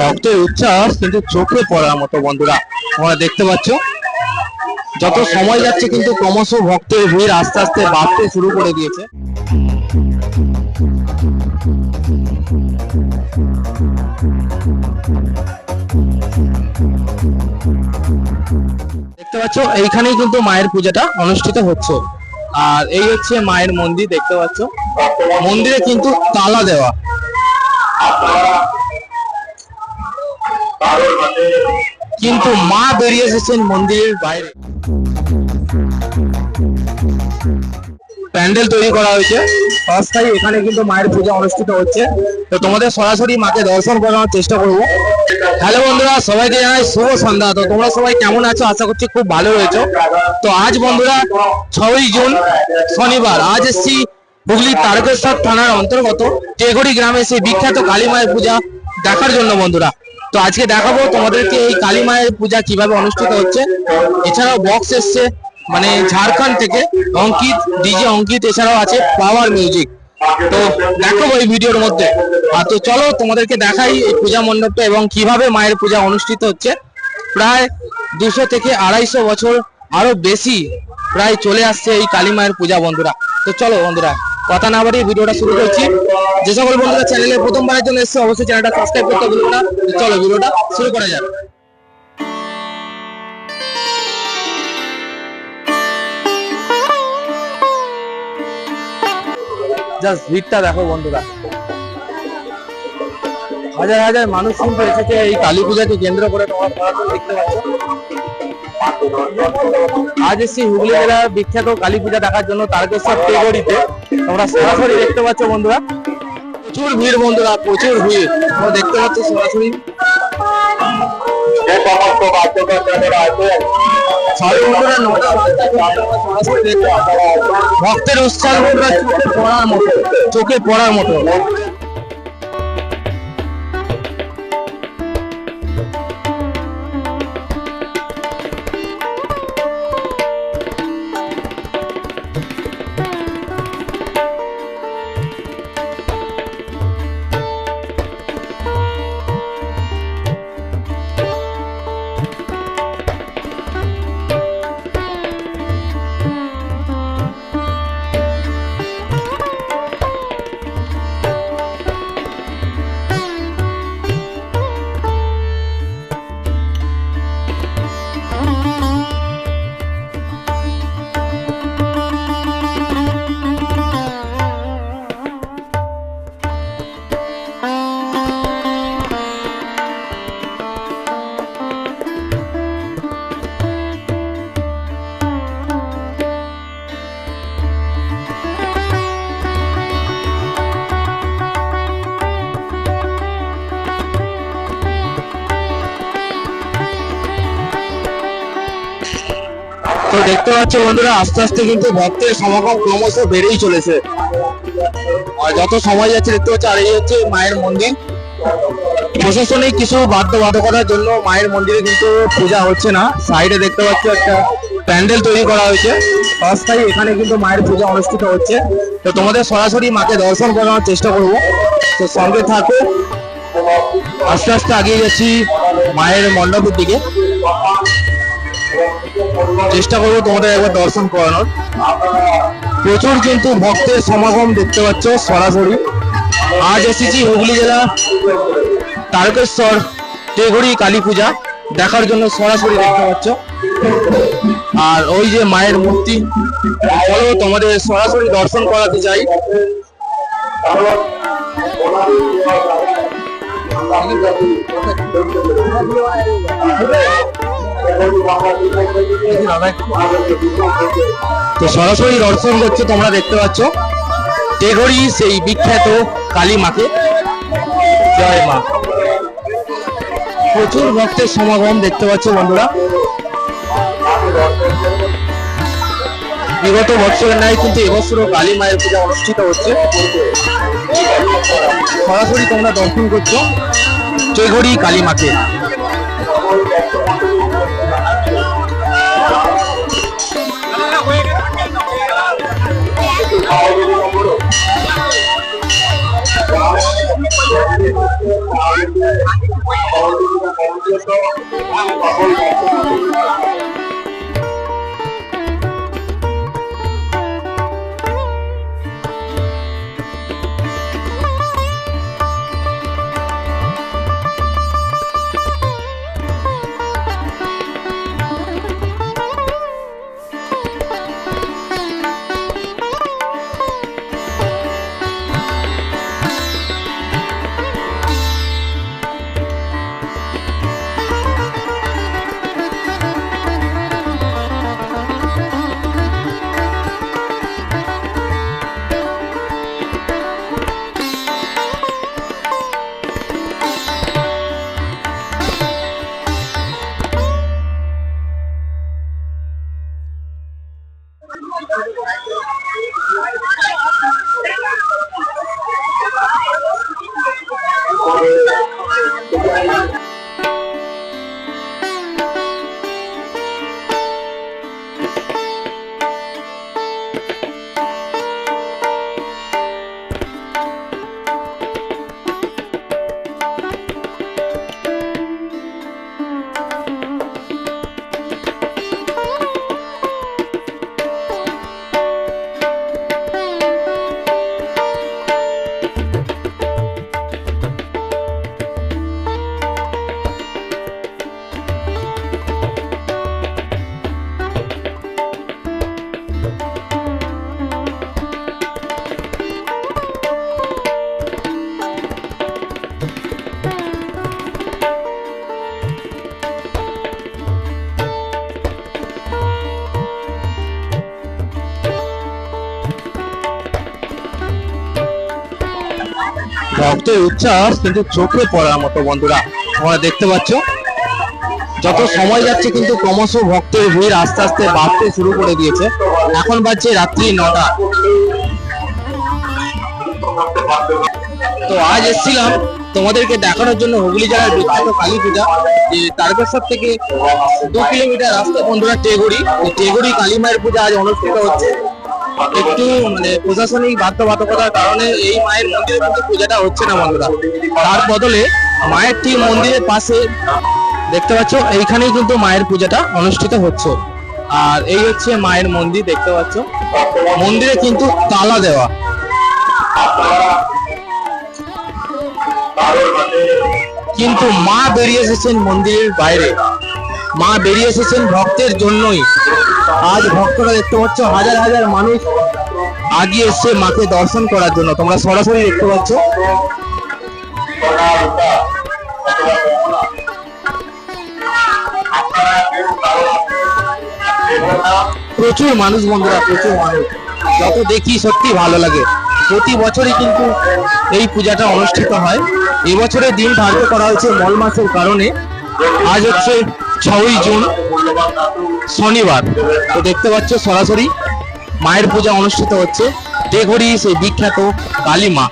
ভক্তের উচ্ছ্বাস কিন্তু চোখে পড়ার মতো বন্ধুরা তোমরা দেখতে পাচ্ছ। যত সময় যাচ্ছে কিন্তু ক্রমশ ভক্তের ভিড় আস্তে আস্তে বাড়তে শুরু করে দিয়েছে। দেখতে পাচ্ছ এইখানেই কিন্তু মায়ের পূজাটা অনুষ্ঠিত হচ্ছে। আর এই হচ্ছে মায়ের মন্দির, দেখতে পাচ্ছ মন্দিরে কিন্তু তালা দেওয়া। কিন্তু মা বেরিয়ে এসেছেন মন্দিরের বাইরে। প্যান্ডেল তৈরি করা হয়েছে অস্থায়ী, এখানে কিন্তু মায়ের পূজা অনুষ্ঠিত হচ্ছে। তো তোমাদের সরাসরি মাকে দর্শন করানোর চেষ্টা করবো। হ্যালো বন্ধুরা, সবাইকে জানাই শুভ সন্ধ্যা। তো তোমরা সবাই কেমন আছো? আশা করছি খুব ভালো রয়েছো। তো আজ বন্ধুরা 6ই জুন শনিবার, আজ এসছি হুগলি তারকেশ্বর থানার অন্তর্গত টেঘড়ি গ্রামে সেই বিখ্যাত কালী মায়ের পূজা দেখার জন্য বন্ধুরা। তো আজকে দেখাবো তোমাদেরকে এই কালী মায়ের পূজা কিভাবে অনুষ্ঠিত হচ্ছে। এছাড়াও বক্স এসছে মানে ঝাড়খণ্ড থেকে অঙ্কিত, ডিজে অঙ্কিত, এছাড়াও আছে পাওয়ার মিউজিক। তো দেখাবো এই ভিডিওর মধ্যে। আর তো চলো তোমাদেরকে দেখাই এই পূজা মণ্ডপটা এবং কিভাবে মায়ের পূজা অনুষ্ঠিত হচ্ছে। প্রায় 200 থেকে 250 বছর আরো বেশি প্রায় চলে আসছে এই কালী মায়ের পূজা বন্ধুরা। তো চলো বন্ধুরা কথা না বাড়িয়ে ভিডিওটা শুরু করছি। যে সকল বন্ধুরা চ্যানেলে প্রথমবারের জন্য এসেছে অবশ্যই চ্যানেলটা সাবস্ক্রাইব করতে ভুলবে না। চলো ভিডিওটা শুরু করা যাক। জাস্ট ভিড়টা দেখো বন্ধুরা, হাজার হাজার মানুষ কিন্তু এসেছে এই কালী পূজাকে কেন্দ্র করে। তোমরা সরাসরি দেখতে পাচ্ছ আজ এসছি হুগলি জেলার বিখ্যাত কালী পূজা দেখার জন্য তারকেশ্বর টেঘড়িতে। তোমরা সরাসরি দেখতে পাচ্ছ বন্ধুরা, প্রচুর ভিড় বন্ধুরা, প্রচুর ভিড় তোমরা দেখতে পাচ্ছ সরাসরি। ভক্তের উৎসাহ চোখে পড়ার মতো। তো দেখতে পাচ্ছ বন্ধুরা আস্তে আস্তে কিন্তু ভক্তের সমাগম ক্রমশ বেড়েই চলেছে। আর যত সময় যাচ্ছে দেখতে পাচ্ছ। আর এই হচ্ছে মায়ের মন্দির। প্রশাসনিক কিছু বাধ্যবাধকতার জন্য মায়ের মন্দিরে কিন্তু পূজা হচ্ছে না। সাইডে দেখতে পাচ্ছ একটা প্যান্ডেল তৈরি করা হয়েছে অস্থায়ী, এখানে কিন্তু মায়ের পূজা অনুষ্ঠিত হচ্ছে। তো তোমাদের সরাসরি মাকে দর্শন করানোর চেষ্টা করব। তো সঙ্গে থাকো, আস্তে আস্তে এগিয়ে যাচ্ছি মায়ের মণ্ডপের দিকে। চেষ্টা করবো তোমাদের একবার দর্শন করানোর। প্রচুর কিন্তু ভক্তের সমাগম দেখতে পাচ্ছ সরাসরি। আজ এসেছি হুগলি জেলা তারকেশ্বর টেঘড়ি কালী পূজা দেখার জন্য, সরাসরি দেখতে পাচ্ছ। আর ওই যে মায়ের মূর্তি, চলো তোমাদের সরাসরি দর্শন করাতে চাই। তো সরাসরি দর্শন করছো তোমরা দেখতে পাচ্ছ টেঘড়ি সেই বিখ্যাত কালী মাকে। জয় মা। প্রচুর ভক্তের সমাগম দেখতে পাচ্ছ বন্ধুরা। বিগত বছরের ন্যায় কিন্তু এবছরও কালী মায়ের পূজা অনুষ্ঠিত হচ্ছে। সরাসরি তোমরা দর্শন করছো টেঘড়ি কালী মাকে। ভক্তের উচ্ছ্বাস কিন্তু চোখে পড়ার মতো বন্ধুরা, তোমরা দেখতে পাচ্ছ। যত সময় যাচ্ছে কিন্তু ক্রমশ ভক্তের ভিড় আস্তে আস্তে বাড়তে শুরু করে দিয়েছে। এখন বাজছে রাত্রি 9টা। তো আজ এসেছিলাম তোমাদেরকে দেখানোর জন্য হুগলি জেলার বিখ্যাত কালী পূজা, যে তারকেশ্বর থেকে 2 কিলোমিটার রাস্তা বন্ধুরা টেগুড়ি। টেগুড়ি কালী মায়ের পূজা আজ অনুষ্ঠিত হচ্ছে। একটু প্রশাসনিক বাধ্যবাধকতার কারণে এই মায়ের মন্দিরে কিন্তু পূজাটা হচ্ছে না বন্ধুরা। তার বদলে মায়ের ঠিক মন্দিরের পাশে দেখতে পাচ্ছ, এইখানেই কিন্তু মায়ের পূজাটা অনুষ্ঠিত হচ্ছে। আর এই হচ্ছে মায়ের মন্দির, দেখতে পাচ্ছ। মন্দিরে কিন্তু তালা দেওয়া, কিন্তু মা বেরিয়ে এসেছেন মন্দিরের বাইরে। মা বেরিয়ে এসেছেন ভক্তের জন্যই। আজ ভক্তরা দেখতে পাচ্ছ, হাজার হাজার মানুষ আগিয়ে এসছে মাকে দর্শন করার জন্য। তোমরা সরাসরি দেখতে পাচ্ছ। প্রচুর মানুষ বন্ধুরা, প্রচুর মানুষ। যত দেখি সত্যি ভালো লাগে। প্রতি বছরই কিন্তু এই পূজাটা অনুষ্ঠিত হয়। এবছরের দিন ধার্য করা হয়েছে মল মাসের কারণে। আজ হচ্ছে 6ই জুন, শনিবার। তো দেখতে পাচ্ছ সরাসরি মায়ের পূজা অনুষ্ঠিত হচ্ছে। টেগুড়ি সেই বিখ্যাত কালী মা।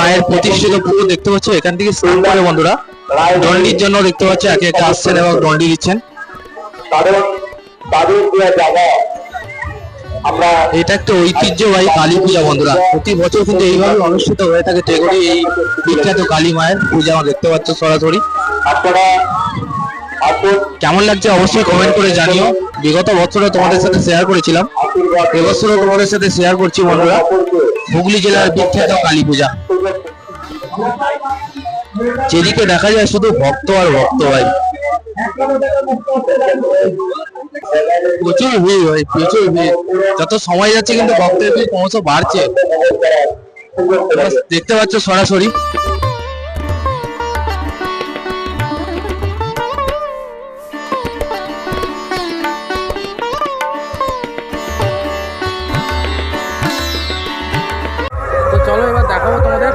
মায়ের প্রতিষ্ঠিত পুরো দেখতে পাচ্ছ। এখান থেকে স্নান করে বন্ধুরা দণ্ডির জন্য দেখতে পাচ্ছ একে একে আসছেন এবং দণ্ডি দিচ্ছেন। এটা একটা ঐতিহ্যবাহী কালী পূজা বন্ধুরা। প্রতি বছর কিন্তু এইভাবে অনুষ্ঠিত হয়ে থাকে টেগুড়ি এই বিখ্যাত কালী মায়ের পূজা। দেখতে পাচ্ছ সরাসরি। কেমন লাগছে অবশ্যই কমেন্ট করে জানিও। বিগত বছরে তোমাদের সাথে শেয়ার করেছিলাম, এবছরও তোমাদের সাথে শেয়ার করছি বন্ধুরা হুগলি জেলার বিখ্যাত কালী পূজা। যেদিকে দেখা যায় শুধু ভক্ত আর ভক্ত ভাই। প্রচুর ভিড় ভাই, প্রচুর ভিড়। যত সময় যাচ্ছে কিন্তু ভক্তের ভিড় ক্রমশ বাড়ছে, দেখতে পাচ্ছ সরাসরি। তো চলো এবার দেখাবো তোমাদের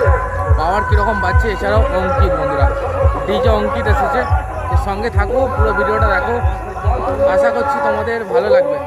পাওয়ার কিরকম বাজছে। এছাড়াও অঙ্কিত বন্ধুরা, ডিজে অঙ্কিত এসেছে, এর সঙ্গে থাকো, পুরো ভিডিওটা দেখো, আশা করছি তোমাদের ভালো লাগবে।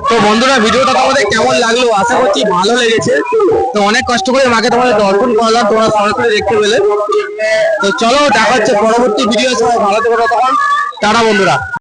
তো বন্ধুরা, ভিডিওটা তোমাদের কেমন লাগলো? আশা করছি ভালো লেগেছে। তো অনেক কষ্ট করে মাকে তোমাদের দর্শন করালাম, তোমরা সরাসরি দেখতে পেলে। তো চলো দেখা হচ্ছে পরবর্তী ভিডিও। সবাই ভালো থেকো, তখন টাটা বন্ধুরা।